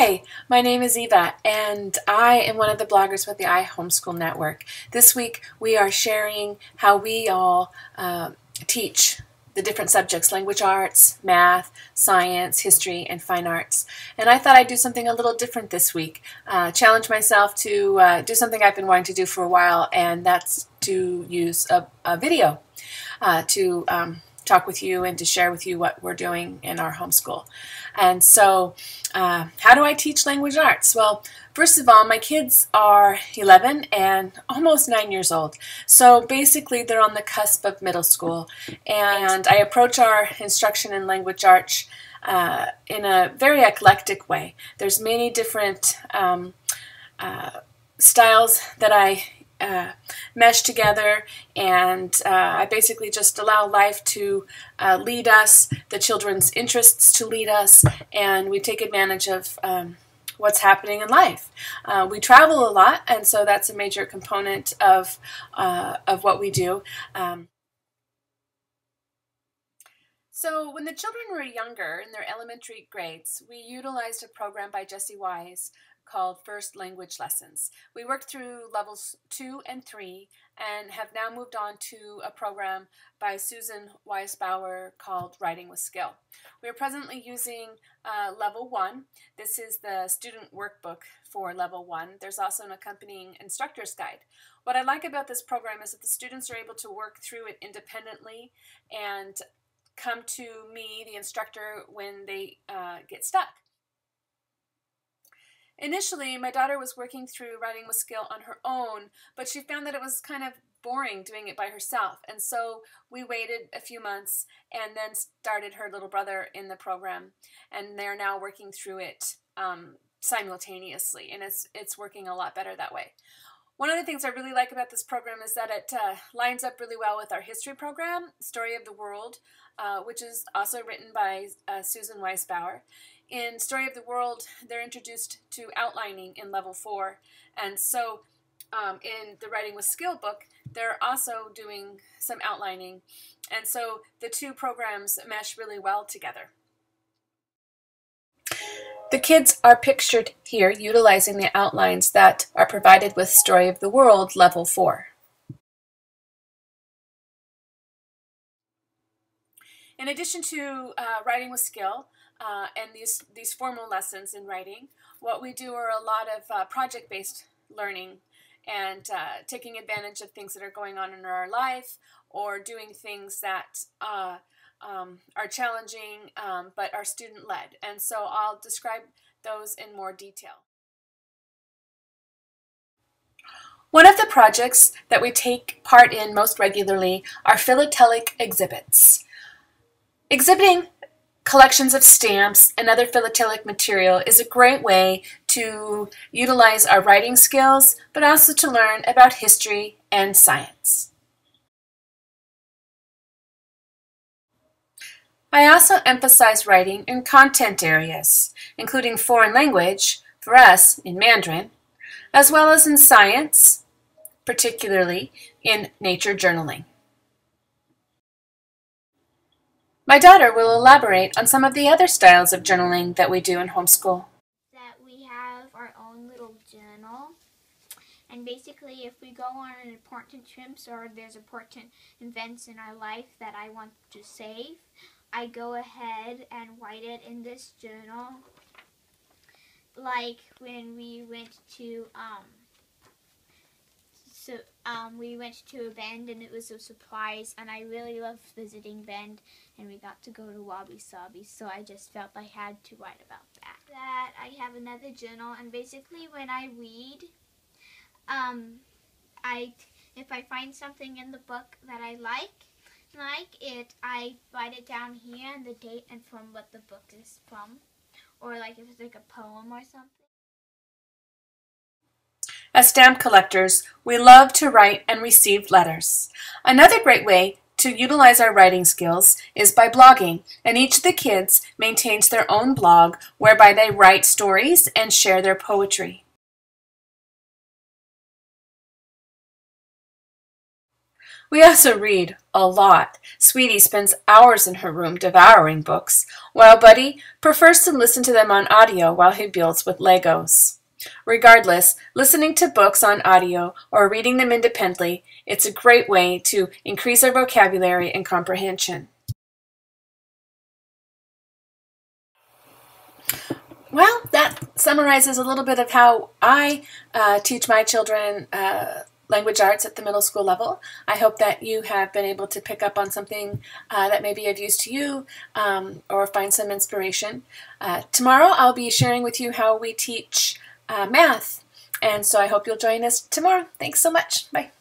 Hi, my name is Eva, and I am one of the bloggers with the Homeschool Network. This week we are sharing how we all teach the different subjects: language arts, math, science, history, and fine arts. And I thought I'd do something a little different this week, challenge myself to do something I've been wanting to do for a while, and that's to use a video to talk with you and to share with you what we're doing in our homeschool. And so how do I teach language arts? Well, first of all, my kids are 11 and almost 9 years old. So basically they're on the cusp of middle school, and I approach our instruction in language arts in a very eclectic way. There's many different styles that I mesh together, and I basically just allow life to lead us, the children's interests to lead us, and we take advantage of what's happening in life. We travel a lot, and so that's a major component of what we do. So when the children were younger, in their elementary grades, we utilized a program by Jessie Wise called First Language Lessons. We worked through levels 2 and 3 and have now moved on to a program by Susan Weisbauer called Writing with Skill. We are presently using level 1. This is the student workbook for level 1. There's also an accompanying instructor's guide. What I like about this program is that the students are able to work through it independently and come to me, the instructor, when they get stuck. Initially, my daughter was working through Writing with Skill on her own, but she found that it was kind of boring doing it by herself. And so we waited a few months and then started her little brother in the program. And they're now working through it simultaneously, and it's working a lot better that way. One of the things I really like about this program is that it lines up really well with our history program, Story of the World, which is also written by Susan Weisbauer. In Story of the World, they're introduced to outlining in level 4, and so in the Writing with Skill book, they're also doing some outlining, and so the two programs mesh really well together. The kids are pictured here utilizing the outlines that are provided with Story of the World level 4. In addition to Writing with Skill and these formal lessons in writing, what we do are a lot of project-based learning and taking advantage of things that are going on in our life, or doing things that are challenging but are student-led. And so I'll describe those in more detail. One of the projects that we take part in most regularly are philatelic exhibits. Exhibiting collections of stamps and other philatelic material is a great way to utilize our writing skills, but also to learn about history and science. I also emphasize writing in content areas, including foreign language, for us in Mandarin, as well as in science, particularly in nature journaling. My daughter will elaborate on some of the other styles of journaling that we do in homeschool. That we have our own little journal, and basically if we go on an important trips or there's important events in our life that I want to save, I go ahead and write it in this journal. Like when we went to we went to a Bend, and it was a surprise, and I really loved visiting Bend, and we got to go to Wabi Sabi, so I just felt I had to write about that. I have another journal, and basically when I read, if I find something in the book that I like it, I write it down here and the date and from what the book is from, or like if it's like a poem or something. As stamp collectors, we love to write and receive letters. Another great way to utilize our writing skills is by blogging, and each of the kids maintains their own blog whereby they write stories and share their poetry. We also read a lot. Sweetie spends hours in her room devouring books, while Buddy prefers to listen to them on audio while he builds with Legos. Regardless, listening to books on audio or reading them independently, it's a great way to increase our vocabulary and comprehension. Well, that summarizes a little bit of how I teach my children language arts at the middle school level. I hope that you have been able to pick up on something that may be of use to you or find some inspiration. Tomorrow I'll be sharing with you how we teach math, and so I hope you'll join us tomorrow. Thanks so much. Bye.